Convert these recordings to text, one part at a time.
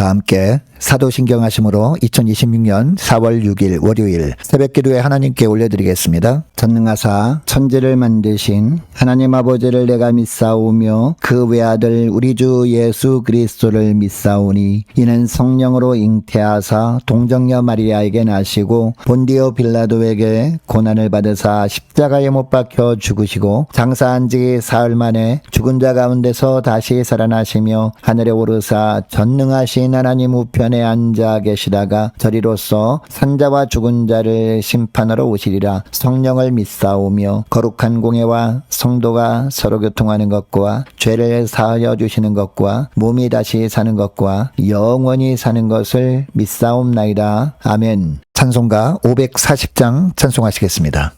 다 함께 사도신경하심으로 2026년 4월 6일 월요일 새벽기도에 하나님께 올려드리겠습니다. 전능하사 천지를 만드신 하나님 아버지를 내가 믿사오며 그 외아들 우리 주 예수 그리스도를 믿사오니 이는 성령으로 잉태하사 동정녀 마리아에게 나시고 본디오 빌라도에게 고난을 받으사 십자가에 못 박혀 죽으시고 장사한 지 사흘 만에 죽은 자 가운데서 다시 살아나시며 하늘에 오르사 전능하신 하나님 우편에 앉아 계시다가 저리로서 산자와 죽은 자를 심판하러 오시리라. 성령을 믿사오며 거룩한 공예와 성도가 서로 교통하는 것과 죄를 사하여 주시는 것과 몸이 다시 사는 것과 영원히 사는 것을 믿사옵나이다. 아멘. 찬송가 540장 찬송하시겠습니다.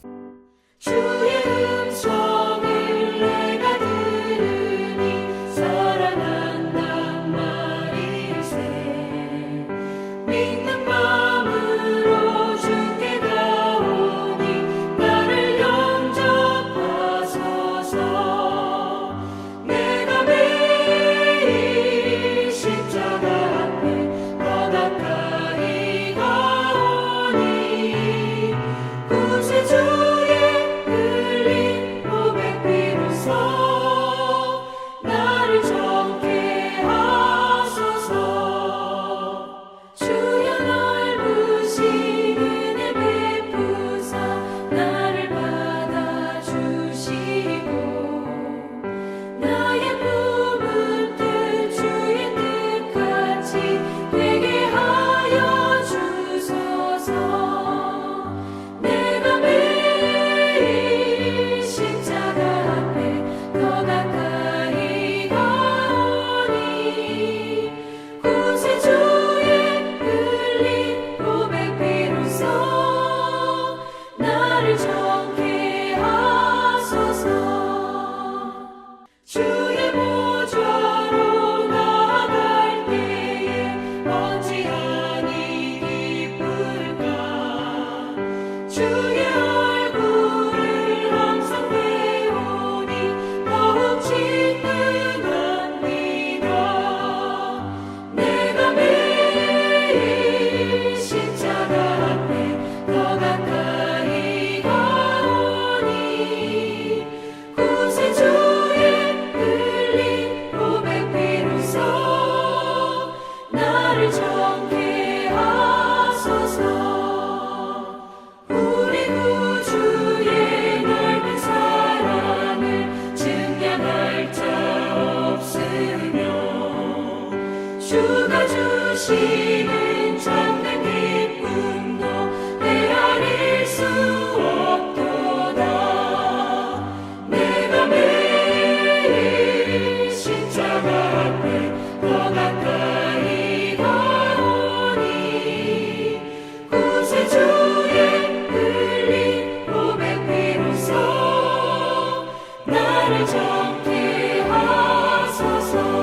주가 주시는 참된 기쁨도 헤아릴 수 없도다. 내가 매일 십자가 앞에 더 가까이 가오니 구세주의 흘린 고백 비로소 나를 정케 하소서.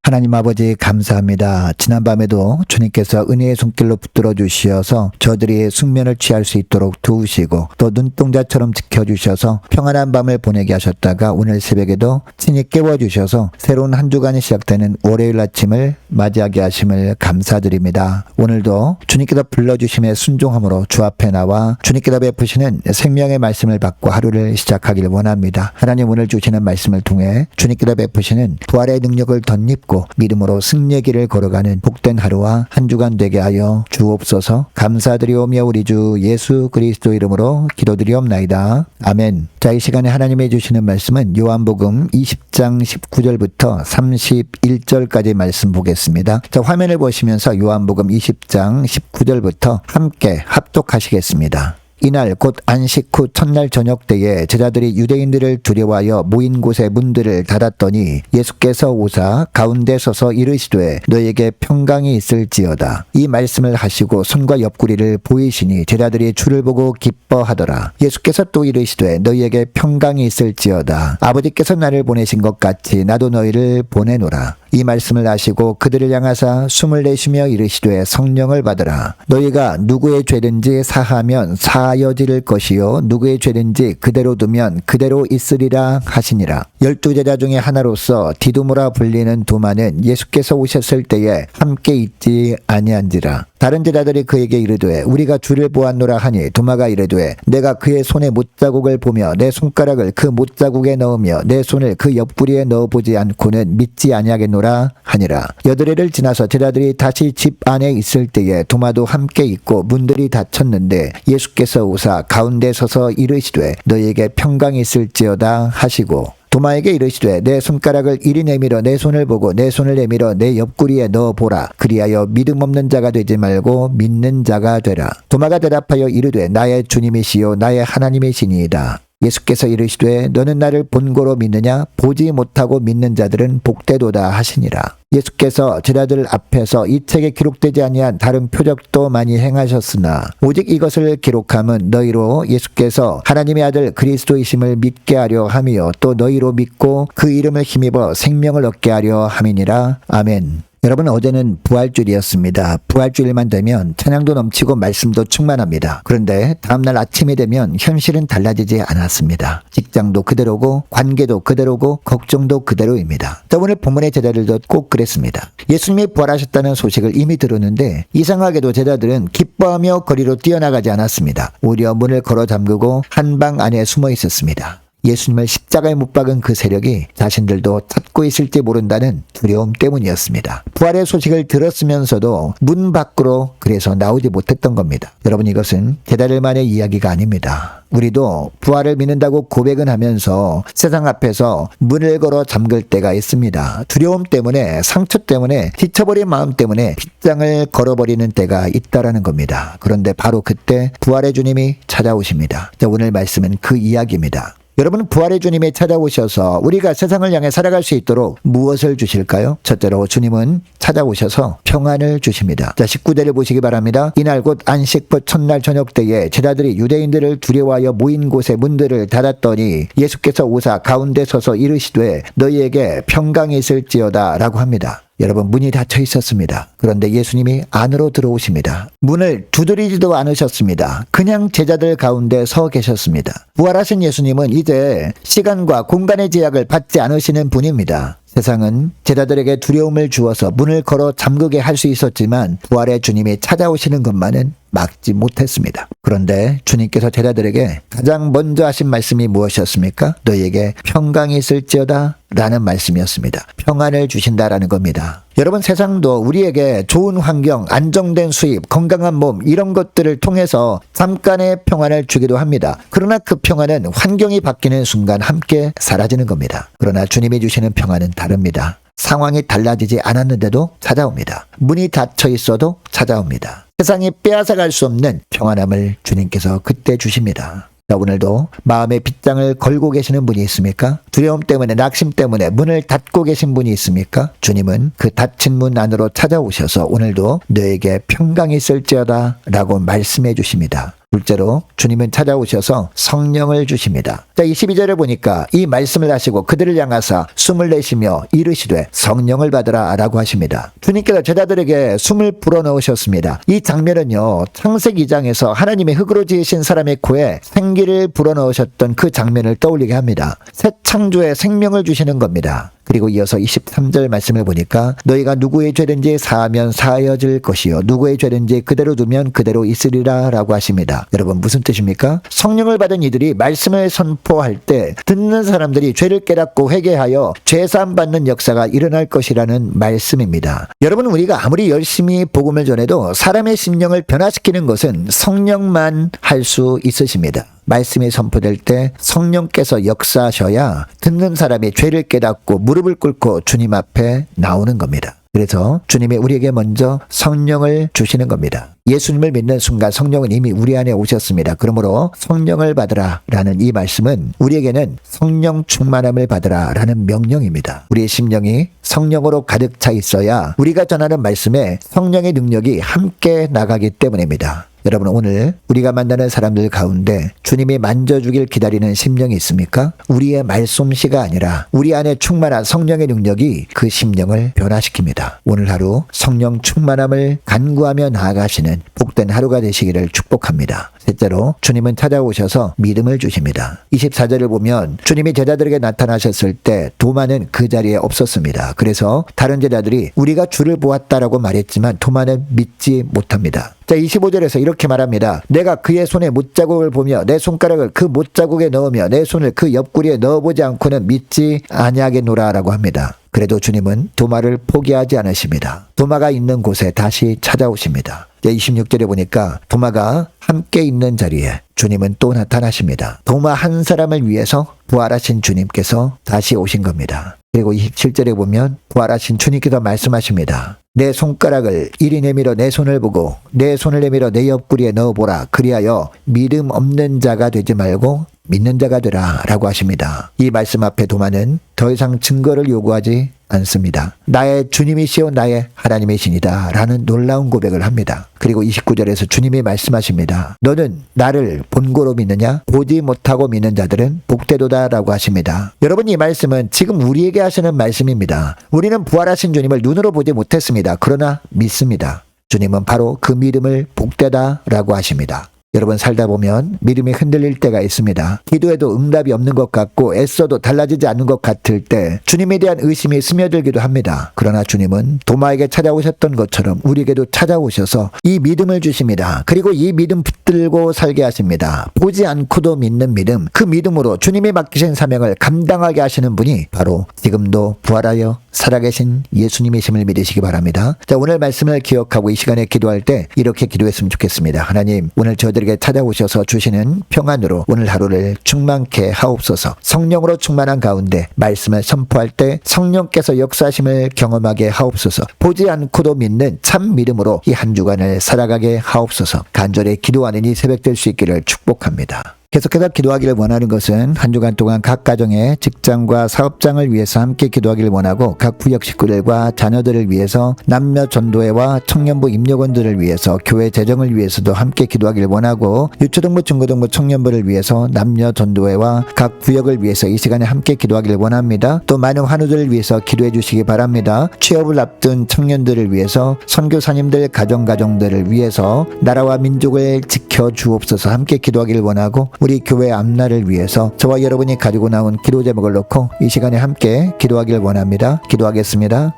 하나님 아버지 감사합니다. 지난밤에도 주님께서 은혜의 손길로 붙들어 주시어서 저들이 숙면을 취할 수 있도록 도우시고 또 눈동자처럼 지켜주셔서 평안한 밤을 보내게 하셨다가 오늘 새벽에도 친히 깨워주셔서 새로운 한 주간이 시작되는 월요일 아침을 맞이하게 하심을 감사드립니다. 오늘도 주님께서 불러주심에 순종함으로 주 앞에 나와 주님께서 베푸시는 생명의 말씀을 받고 하루를 시작하길 원합니다. 하나님 오늘 주시는 말씀을 통해 주님께서 베푸시는 부활의 능력을 덧입고 믿음으로 승리의 길을 걸어가는 복된 하루와 한 주간 되게 하여 주옵소서. 감사드리오며 우리 주 예수 그리스도 이름으로 기도드리옵나이다. 아멘. 자, 이 시간에 하나님이 주시는 말씀은 요한복음 20장 19절부터 31절까지 말씀 보겠습니다. 자, 화면을 보시면서 요한복음 20장 19절부터 함께 합독하시겠습니다. 이날 곧 안식 후 첫날 저녁 때에 제자들이 유대인들을 두려워하여 모인 곳의 문들을 닫았더니 예수께서 오사 가운데 서서 이르시되 너에게 평강이 있을지어다. 이 말씀을 하시고 손과 옆구리를 보이시니 제자들이 주를 보고 기뻐하더라. 예수께서 또 이르시되 너희에게 평강이 있을지어다. 아버지께서 나를 보내신 것 같이 나도 너희를 보내노라. 이 말씀을 아시고 그들을 향하사 숨을 내쉬며 이르시되 성령을 받으라. 너희가 누구의 죄든지 사하면 사하여질 것이요 누구의 죄든지 그대로 두면 그대로 있으리라 하시니라. 12제자 중에 하나로서 디두모라 불리는 도마는 예수께서 오셨을 때에 함께 있지 아니한지라. 다른 제자들이 그에게 이르되 우리가 주를 보았노라 하니 도마가 이르되 내가 그의 손에 못자국을 보며 내 손가락을 그 못자국에 넣으며 내 손을 그 옆구리에 넣어보지 않고는 믿지 아니하겠노라 하니라. 여드레를 지나서 제자들이 다시 집 안에 있을 때에 도마도 함께 있고 문들이 닫혔는데 예수께서 오사 가운데 서서 이르시되 너희에게 평강이 있을지어다 하시고 도마에게 이르시되 내 손가락을 이리 내밀어 내 손을 보고 내 손을 내밀어 내 옆구리에 넣어보라. 그리하여 믿음 없는 자가 되지 말고 믿는 자가 되라. 도마가 대답하여 이르되 나의 주님이시요 나의 하나님이시니이다. 예수께서 이르시되 너는 나를 본고로 믿느냐? 보지 못하고 믿는 자들은 복되도다 하시니라. 예수께서 제자들 앞에서 이 책에 기록되지 아니한 다른 표적도 많이 행하셨으나 오직 이것을 기록함은 너희로 예수께서 하나님의 아들 그리스도이심을 믿게 하려 함이요 또 너희로 믿고 그 이름을 힘입어 생명을 얻게 하려 함이니라. 아멘. 여러분, 어제는 부활주일이었습니다. 부활주일만 되면 찬양도 넘치고 말씀도 충만합니다. 그런데 다음날 아침이 되면 현실은 달라지지 않았습니다. 직장도 그대로고 관계도 그대로고 걱정도 그대로입니다. 오늘 본문의 제자들도 꼭 그랬습니다. 예수님이 부활하셨다는 소식을 이미 들었는데 이상하게도 제자들은 기뻐하며 거리로 뛰어나가지 않았습니다. 오히려 문을 걸어 잠그고 한 방 안에 숨어 있었습니다. 예수님을 십자가에 못 박은 그 세력이 자신들도 찾고 있을지 모른다는 두려움 때문이었습니다. 부활의 소식을 들었으면서도 문 밖으로 그래서 나오지 못했던 겁니다. 여러분, 이것은 제자들만의 이야기가 아닙니다. 우리도 부활을 믿는다고 고백은 하면서 세상 앞에서 문을 걸어 잠글 때가 있습니다. 두려움 때문에, 상처 때문에, 지쳐버린 마음 때문에 빗장을 걸어버리는 때가 있다라는 겁니다. 그런데 바로 그때 부활의 주님이 찾아오십니다. 오늘 말씀은 그 이야기입니다. 여러분, 부활의 주님이 찾아오셔서 우리가 세상을 향해 살아갈 수 있도록 무엇을 주실까요? 첫째로 주님은 찾아오셔서 평안을 주십니다. 19절을 보시기 바랍니다. 이날 곧 안식부 첫날 저녁 때에 제자들이 유대인들을 두려워하여 모인 곳에 문들을 닫았더니 예수께서 오사 가운데 서서 이르시되 너희에게 평강이 있을지어다 라고 합니다. 여러분, 문이 닫혀 있었습니다. 그런데 예수님이 안으로 들어오십니다. 문을 두드리지도 않으셨습니다. 그냥 제자들 가운데 서 계셨습니다. 부활하신 예수님은 이제 시간과 공간의 제약을 받지 않으시는 분입니다. 세상은 제자들에게 두려움을 주어서 문을 걸어 잠그게 할 수 있었지만 부활의 주님이 찾아오시는 것만은 막지 못했습니다. 그런데 주님께서 제자들에게 가장 먼저 하신 말씀이 무엇이었습니까? 너희에게 평강이 있을지어다 라는 말씀이었습니다. 평안을 주신다라는 겁니다. 여러분, 세상도 우리에게 좋은 환경, 안정된 수입, 건강한 몸 이런 것들을 통해서 잠깐의 평안을 주기도 합니다. 그러나 그 평안은 환경이 바뀌는 순간 함께 사라지는 겁니다. 그러나 주님이 주시는 평안은 다릅니다. 상황이 달라지지 않았는데도 찾아옵니다. 문이 닫혀 있어도 찾아옵니다. 세상이 빼앗아갈 수 없는 평안함을 주님께서 그때 주십니다. 오늘도 마음의 빗장을 걸고 계시는 분이 있습니까? 두려움 때문에, 낙심 때문에 문을 닫고 계신 분이 있습니까? 주님은 그 닫힌 문 안으로 찾아오셔서 오늘도 너에게 평강이 있을지어다 라고 말씀해 주십니다. 둘째로 주님은 찾아오셔서 성령을 주십니다. 22절을 보니까 이 말씀을 하시고 그들을 향하사 숨을 내쉬며 이르시되 성령을 받으라 라고 하십니다. 주님께서 제자들에게 숨을 불어넣으셨습니다. 이 장면은요, 창세기 2장에서 하나님의 흙으로 지으신 사람의 코에 생기를 불어넣으셨던 그 장면을 떠올리게 합니다. 새 창조에 생명을 주시는 겁니다. 그리고 이어서 23절 말씀을 보니까 너희가 누구의 죄든지 사하면 사하여질 것이요 누구의 죄든지 그대로 두면 그대로 있으리라 라고 하십니다. 여러분, 무슨 뜻입니까? 성령을 받은 이들이 말씀을 선포할 때 듣는 사람들이 죄를 깨닫고 회개하여 죄사함 받는 역사가 일어날 것이라는 말씀입니다. 여러분, 우리가 아무리 열심히 복음을 전해도 사람의 심령을 변화시키는 것은 성령만 할 수 있으십니다. 말씀이 선포될 때 성령께서 역사하셔야 듣는 사람이 죄를 깨닫고 무릎을 꿇고 주님 앞에 나오는 겁니다. 그래서 주님이 우리에게 먼저 성령을 주시는 겁니다. 예수님을 믿는 순간 성령은 이미 우리 안에 오셨습니다. 그러므로 성령을 받으라 라는 이 말씀은 우리에게는 성령 충만함을 받으라 라는 명령입니다. 우리의 심령이 성령으로 가득 차 있어야 우리가 전하는 말씀에 성령의 능력이 함께 나가기 때문입니다. 여러분, 오늘 우리가 만나는 사람들 가운데 주님이 만져주길 기다리는 심령이 있습니까? 우리의 말솜씨가 아니라 우리 안에 충만한 성령의 능력이 그 심령을 변화시킵니다. 오늘 하루 성령 충만함을 간구하며 나아가시는 복된 하루가 되시기를 축복합니다. 셋째로, 주님은 찾아오셔서 믿음을 주십니다. 24절을 보면 주님이 제자들에게 나타나셨을 때 도마는 그 자리에 없었습니다. 그래서 다른 제자들이 우리가 주를 보았다라고 말했지만 도마는 믿지 못합니다. 자, 25절에서 이렇게 말합니다. 내가 그의 손에 못자국을 보며 내 손가락을 그 못자국에 넣으며 내 손을 그 옆구리에 넣어보지 않고는 믿지 아니하겠노라 라고 합니다. 그래도 주님은 도마를 포기하지 않으십니다. 도마가 있는 곳에 다시 찾아오십니다. 26절에 보니까 도마가 함께 있는 자리에 주님은 또 나타나십니다. 도마 한 사람을 위해서 부활하신 주님께서 다시 오신 겁니다. 그리고 27절에 보면 부활하신 주님께서 말씀하십니다. 내 손가락을 이리 내밀어 내 손을 보고 내 손을 내밀어 내 옆구리에 넣어보라. 그리하여 믿음 없는 자가 되지 말고 믿는 자가 되라 라고 하십니다. 이 말씀 앞에 도마는 더 이상 증거를 요구하지 않습니다. 나의 주님이시오 나의 하나님이시니다 라는 놀라운 고백을 합니다. 그리고 29절에서 주님이 말씀하십니다. 너는 나를 본고로 믿느냐? 보지 못하고 믿는 자들은 복되도다 라고 하십니다. 여러분, 이 말씀은 지금 우리에게 하시는 말씀입니다. 우리는 부활하신 주님을 눈으로 보지 못했습니다. 그러나 믿습니다. 주님은 바로 그 믿음을 복되다 라고 하십니다. 여러분, 살다 보면 믿음이 흔들릴 때가 있습니다. 기도해도 응답이 없는 것 같고 애써도 달라지지 않는 것 같을 때 주님에 대한 의심이 스며들기도 합니다. 그러나 주님은 도마에게 찾아오셨던 것처럼 우리에게도 찾아오셔서 이 믿음을 주십니다. 그리고 이 믿음 붙들고 살게 하십니다. 보지 않고도 믿는 믿음, 그 믿음으로 주님이 맡기신 사명을 감당하게 하시는 분이 바로 지금도 부활하여 살아계신 예수님이심을 믿으시기 바랍니다. 자, 오늘 말씀을 기억하고 이 시간에 기도할 때 이렇게 기도했으면 좋겠습니다. 하나님, 오늘 저들에게 찾아오셔서 주시는 평안으로 오늘 하루를 충만케 하옵소서. 성령으로 충만한 가운데 말씀을 선포할 때 성령께서 역사하심을 경험하게 하옵소서. 보지 않고도 믿는 참 믿음으로 이 한 주간을 살아가게 하옵소서. 간절히 기도하는 이 새벽 될 수 있기를 축복합니다. 계속해서 기도하기를 원하는 것은 한 주간 동안 각 가정의 직장과 사업장을 위해서 함께 기도하기를 원하고 각 구역 식구들과 자녀들을 위해서 남녀 전도회와 청년부 임력원들을 위해서 교회 재정을 위해서도 함께 기도하기를 원하고 유초등부 중고등부 청년부를 위해서 남녀 전도회와 각 구역을 위해서 이 시간에 함께 기도하기를 원합니다. 또 많은 환우들을 위해서 기도해 주시기 바랍니다. 취업을 앞둔 청년들을 위해서 선교사님들 가정들을 위해서 나라와 민족을 지켜 주옵소서. 함께 기도하기를 원하고 우리 교회 앞날을 위해서 저와 여러분이 가지고 나온 기도 제목을 놓고 이 시간에 함께 기도하기를 원합니다. 기도하겠습니다.